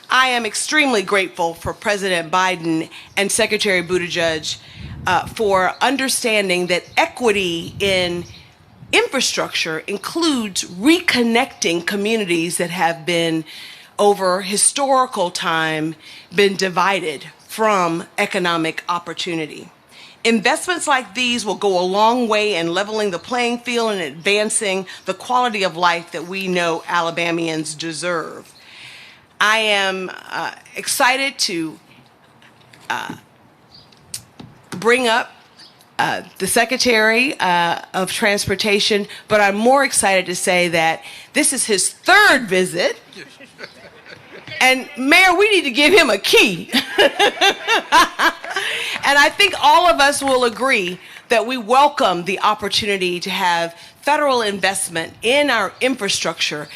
I am extremely grateful for President Biden and Secretary Buttigieg for understanding that equity in infrastructure includes reconnecting communities that have been, over historical time, been divided from economic opportunity. Investments like these will go a long way in leveling the playing field and advancing the quality of life that we know Alabamians deserve. I am excited to bring up the Secretary of Transportation, but I'm more excited to say that this is his third visit. And Mayor, we need to give him a key. And I think all of us will agree that we welcome the opportunity to have federal investment in our infrastructure,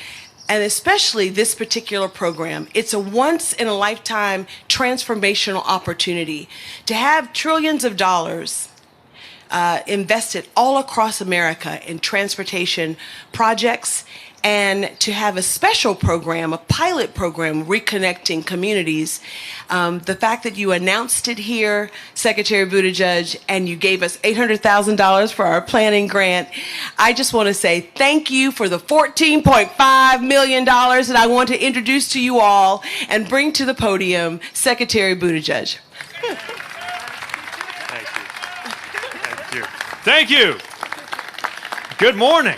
and especially this particular program. It's a once-in-a-lifetime transformational opportunity to have trillions of dollars invested all across America in transportation projects, and to have a special program, a pilot program, reconnecting communities. The fact that you announced it here, Secretary Buttigieg, and you gave us $800,000 for our planning grant, I just want to say thank you for the $14.5 million, and I want to introduce to you all and bring to the podium Secretary Buttigieg. Thank you. Thank you. Good morning.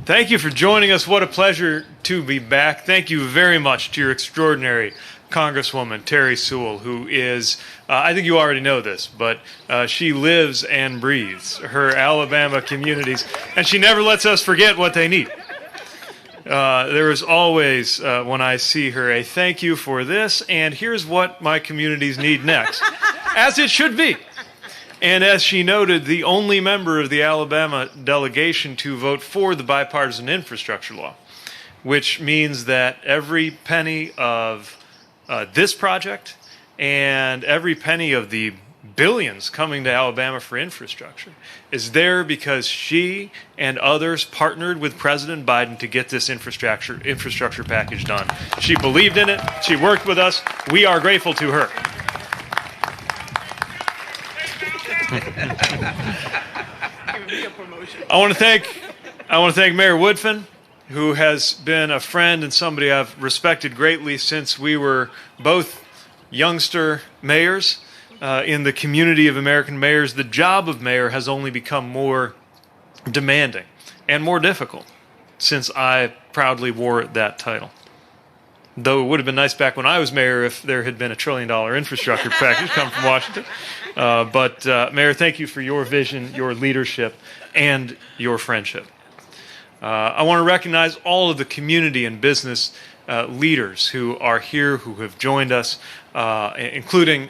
Thank you for joining us. What a pleasure to be back. Thank you very much to your extraordinary Congresswoman, Terry Sewell, who is, I think you already know this, but she lives and breathes her Alabama communities, and she never lets us forget what they need. There is always, when I see her, a thank you for this, and here's what my communities need next, as it should be. And as she noted, the only member of the Alabama delegation to vote for the bipartisan infrastructure law, which means that every penny of this project and every penny of the billions coming to Alabama for infrastructure is there because she and others partnered with President Biden to get this infrastructure package done. She believed in it. She worked with us. We are grateful to her. I want to thank Mayor Woodfin, who has been a friend and somebody I've respected greatly since we were both youngster mayors in the community of American mayors. The job of mayor has only become more demanding and more difficult since I proudly wore that title. Though it would have been nice back when I was mayor if there had been $1 trillion infrastructure package come from Washington. But Mayor, thank you for your vision, your leadership, and your friendship. I want to recognize all of the community and business leaders who are here, who have joined us, including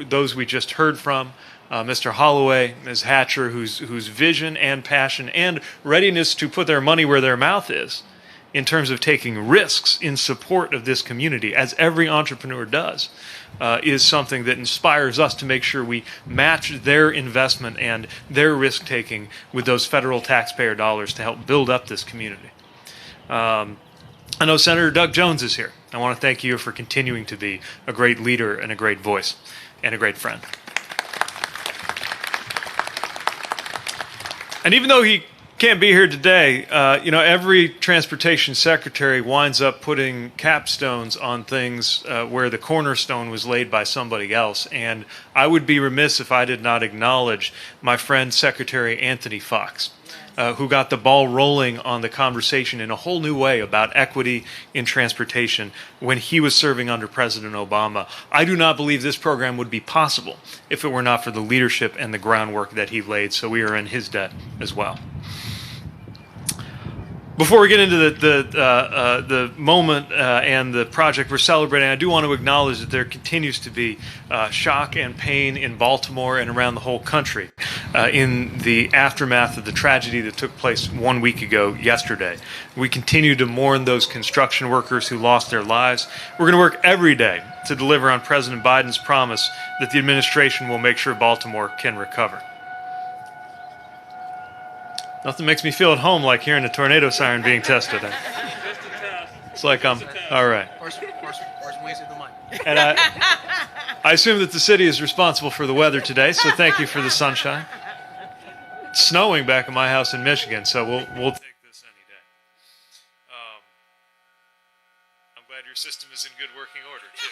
those we just heard from, Mr. Holloway, Ms. Hatcher, whose vision and passion and readiness to put their money where their mouth is in terms of taking risks in support of this community, as every entrepreneur does, is something that inspires us to make sure we match their investment and their risk-taking with those federal taxpayer dollars to help build up this community. I know Senator Doug Jones is here. I want to thank you for continuing to be a great leader and a great voice and a great friend. And even though he can't be here today, every transportation secretary winds up putting capstones on things where the cornerstone was laid by somebody else. And I would be remiss if I did not acknowledge my friend Secretary Anthony Foxx, who got the ball rolling on the conversation in a whole new way about equity in transportation when he was serving under President Obama. I do not believe this program would be possible if it were not for the leadership and the groundwork that he laid, so we are in his debt as well. Before we get into the moment and the project we're celebrating, I do want to acknowledge that there continues to be shock and pain in Baltimore and around the whole country in the aftermath of the tragedy that took place 1 week ago yesterday. We continue to mourn those construction workers who lost their lives. We're going to work every day to deliver on President Biden's promise that the administration will make sure Baltimore can recover. Nothing makes me feel at home like hearing a tornado siren being tested. It's like I'm all right. And I assume that the city is responsible for the weather today, so thank you for the sunshine. It's snowing back in my house in Michigan, so we'll take this any day. I'm glad your system is in good working order too.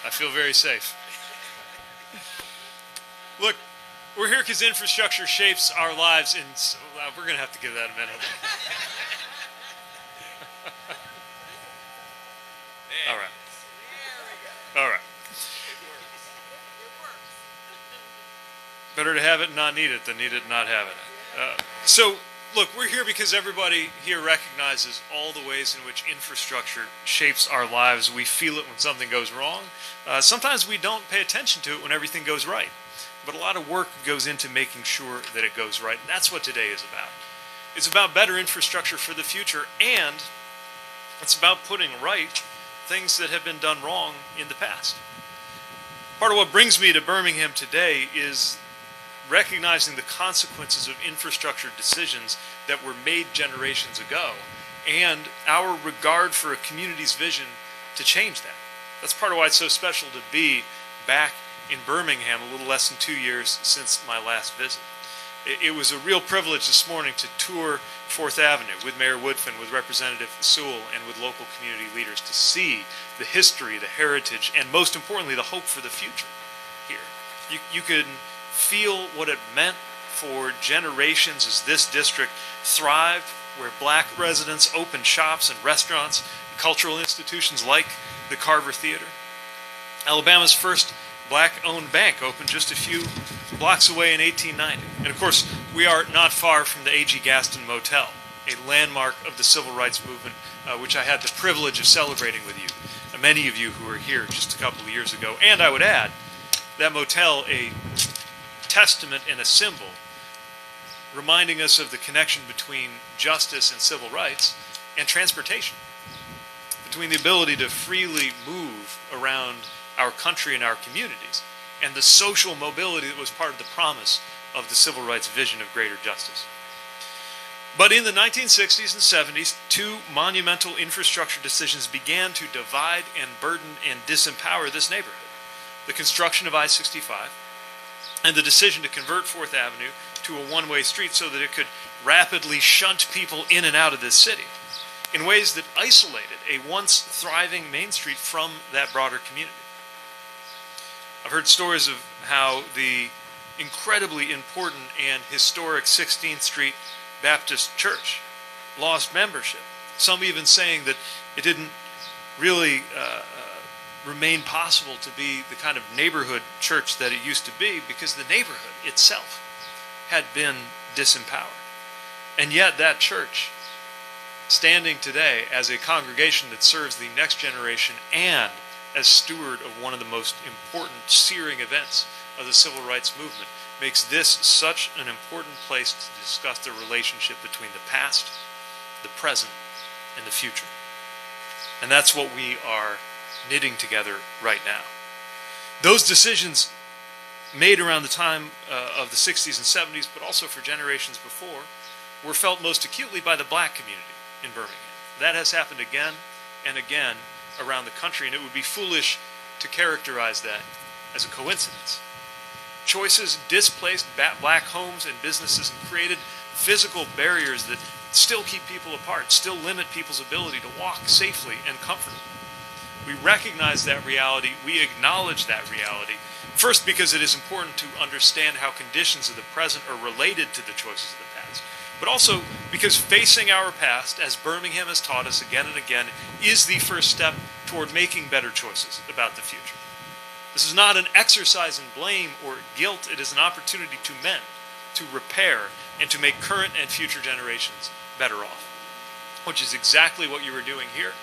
I feel very safe. Look, we're here because infrastructure shapes our lives, and we're going to have to give that a minute. All right. All right. Better to have it and not need it than need it and not have it. So, look, we're here because everybody here recognizes all the ways in which infrastructure shapes our lives. We feel it when something goes wrong. Sometimes we don't pay attention to it when everything goes right. But a lot of work goes into making sure that it goes right. And that's what today is about. It's about better infrastructure for the future, and it's about putting right things that have been done wrong in the past. Part of what brings me to Birmingham today is recognizing the consequences of infrastructure decisions that were made generations ago, and our regard for a community's vision to change that. That's part of why it's so special to be back in Birmingham a little less than 2 years since my last visit. It was a real privilege this morning to tour 4th Avenue with Mayor Woodfin, with Representative Sewell, and with local community leaders to see the history, the heritage, and most importantly, the hope for the future here. You could feel what it meant for generations as this district thrived, where black residents opened shops and restaurants, and cultural institutions like the Carver Theater. Alabama's first black-owned bank opened just a few blocks away in 1890. And of course, we are not far from the A.G. Gaston Motel, a landmark of the civil rights movement, which I had the privilege of celebrating with you, many of you who were here just a couple of years ago. And I would add, that motel, a testament and a symbol, reminding us of the connection between justice and civil rights and transportation, between the ability to freely move around our country and our communities, and the social mobility that was part of the promise of the civil rights vision of greater justice. But in the 1960s and 70s, two monumental infrastructure decisions began to divide and burden and disempower this neighborhood. The construction of I-65 and the decision to convert 4th Avenue to a one-way street so that it could rapidly shunt people in and out of this city in ways that isolated a once thriving Main Street from that broader community. I've heard stories of how the incredibly important and historic 16th Street Baptist Church lost membership. Some even saying that it didn't really remain possible to be the kind of neighborhood church that it used to be because the neighborhood itself had been disempowered. And yet that church, standing today as a congregation that serves the next generation and as steward of one of the most important searing events of the civil rights movement, makes this such an important place to discuss the relationship between the past, the present, and the future. And that's what we are knitting together right now. Those decisions made around the time of the 60s and 70s, but also for generations before, were felt most acutely by the black community in Birmingham. That has happened again and again around the country, and it would be foolish to characterize that as a coincidence. Choices displaced black homes and businesses and created physical barriers that still keep people apart, still limit people's ability to walk safely and comfortably. We recognize that reality, we acknowledge that reality, first because it is important to understand how conditions of the present are related to the choices of the past, but also because facing our past, as Birmingham has taught us again and again, is the first step toward making better choices about the future. This is not an exercise in blame or guilt. It is an opportunity to mend, to repair, and to make current and future generations better off, which is exactly what you are doing here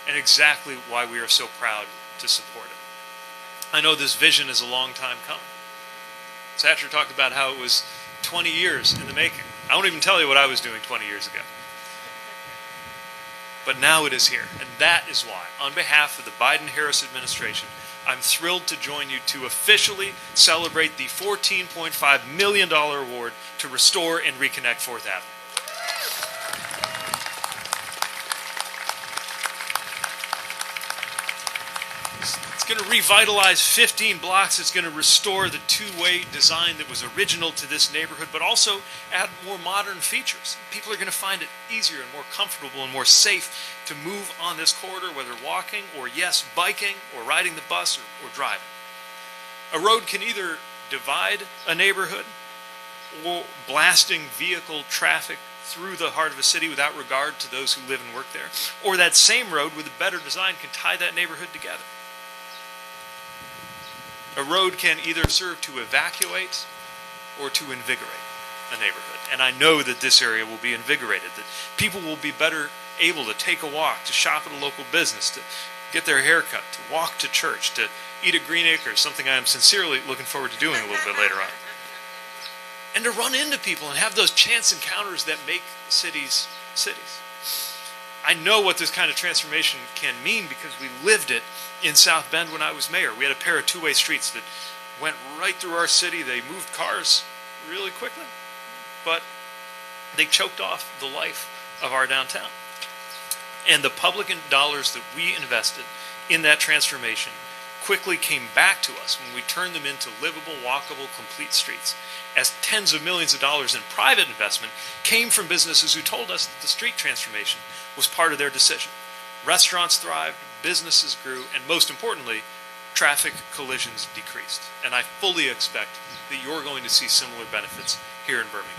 and exactly why we are so proud to support it. I know this vision is a long time coming. Satcher talked about how it was 20 years in the making. I won't even tell you what I was doing 20 years ago. But now it is here, and that is why, on behalf of the Biden-Harris administration, I'm thrilled to join you to officially celebrate the $14.5 million award to restore and reconnect 4th Avenue. It's going to revitalize 15 blocks. It's going to restore the two-way design that was original to this neighborhood, but also add more modern features. People are going to find it easier and more comfortable and more safe to move on this corridor, whether walking or, yes, biking or riding the bus or driving. A road can either divide a neighborhood or blasting vehicle traffic through the heart of a city without regard to those who live and work there. Or that same road with a better design can tie that neighborhood together. A road can either serve to evacuate or to invigorate a neighborhood. And I know that this area will be invigorated, that people will be better able to take a walk, to shop at a local business, to get their hair cut, to walk to church, to eat at Green Acres, something I am sincerely looking forward to doing a little bit later on. And to run into people and have those chance encounters that make cities cities. I know what this kind of transformation can mean because we lived it in South Bend when I was mayor. We had a pair of two-way streets that went right through our city. They moved cars really quickly, but they choked off the life of our downtown. And the public dollars that we invested in that transformation quickly came back to us when we turned them into livable, walkable, complete streets, as tens of millions of dollars in private investment came from businesses who told us that the street transformation was part of their decision. Restaurants thrived, businesses grew, and most importantly, traffic collisions decreased. And I fully expect that you're going to see similar benefits here in Birmingham.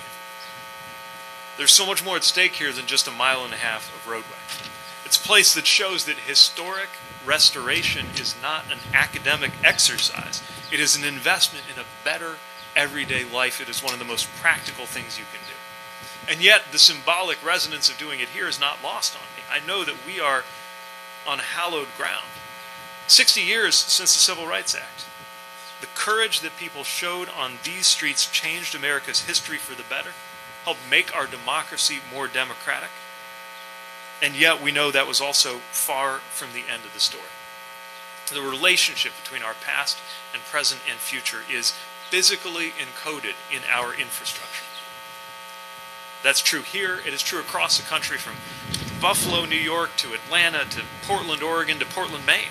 There's so much more at stake here than just a mile and a half of roadway. It's a place that shows that historic restoration is not an academic exercise. It is an investment in a better everyday life. It is one of the most practical things you can do. And yet, the symbolic resonance of doing it here is not lost on me. I know that we are on hallowed ground. 60 years since the Civil Rights Act. The courage that people showed on these streets changed America's history for the better, helped make our democracy more democratic. And yet we know that was also far from the end of the story. The relationship between our past and present and future is physically encoded in our infrastructure. That's true here. It is true across the country, from Buffalo, New York, to Atlanta, to Portland, Oregon, to Portland, Maine.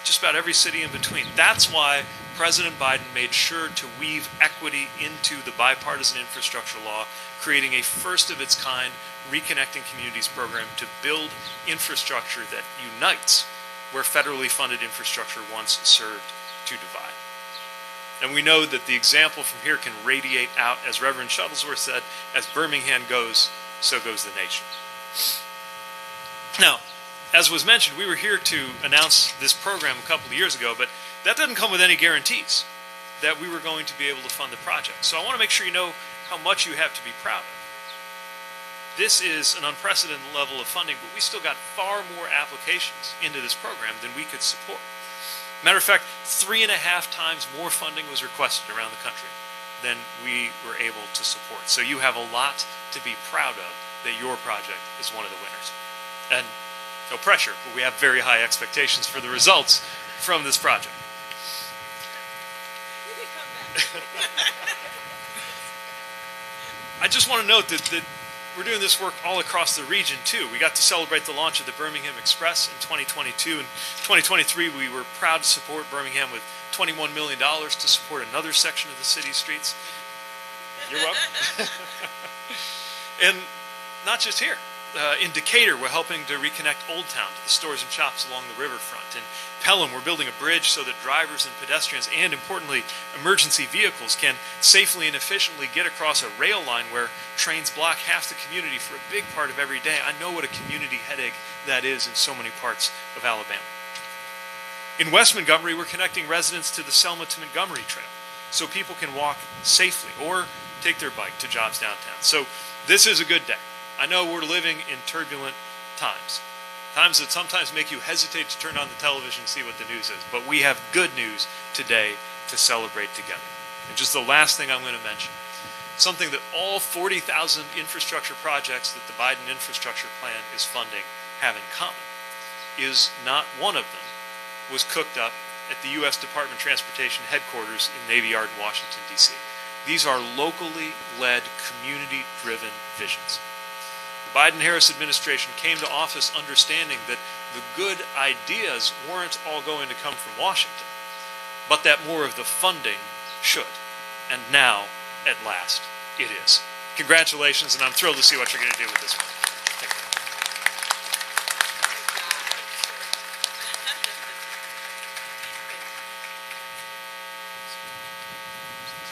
Just about every city in between. That's why President Biden made sure to weave equity into the bipartisan infrastructure law, creating a first-of-its-kind Reconnecting Communities program to build infrastructure that unites where federally funded infrastructure once served to divide. And we know that the example from here can radiate out, as Reverend Shuttlesworth said, as Birmingham goes, so goes the nation. Now, as was mentioned, we were here to announce this program a couple of years ago, but that didn't come with any guarantees that we were going to be able to fund the project. So I want to make sure you know how much you have to be proud of. This is an unprecedented level of funding, but we still got far more applications into this program than we could support. Matter of fact, 3.5 times more funding was requested around the country than we were able to support. So you have a lot to be proud of that your project is one of the winners. And no pressure, but we have very high expectations for the results from this project. I just want to note that we're doing this work all across the region too. We got to celebrate the launch of the Birmingham Express in 2022. In 2023, we were proud to support Birmingham with $21 million to support another section of the city's streets. You're welcome. And not just here. In Decatur, we're helping to reconnect Old Town to the stores and shops along the riverfront. In Pelham, we're building a bridge so that drivers and pedestrians, and importantly, emergency vehicles, can safely and efficiently get across a rail line where trains block half the community for a big part of every day. I know what a community headache that is in so many parts of Alabama. In West Montgomery, we're connecting residents to the Selma to Montgomery Trail so people can walk safely or take their bike to jobs downtown. So this is a good day. I know we're living in turbulent times, times that sometimes make you hesitate to turn on the television and see what the news is, but we have good news today to celebrate together. And just the last thing I'm going to mention, something that all 40,000 infrastructure projects that the Biden infrastructure plan is funding have in common, is not one of them was cooked up at the U.S. Department of Transportation headquarters in Navy Yard in Washington, D.C. These are locally led, community-driven visions. The Biden-Harris administration came to office understanding that the good ideas weren't all going to come from Washington, but that more of the funding should. And now, at last, it is. Congratulations, and I'm thrilled to see what you're going to do with this one.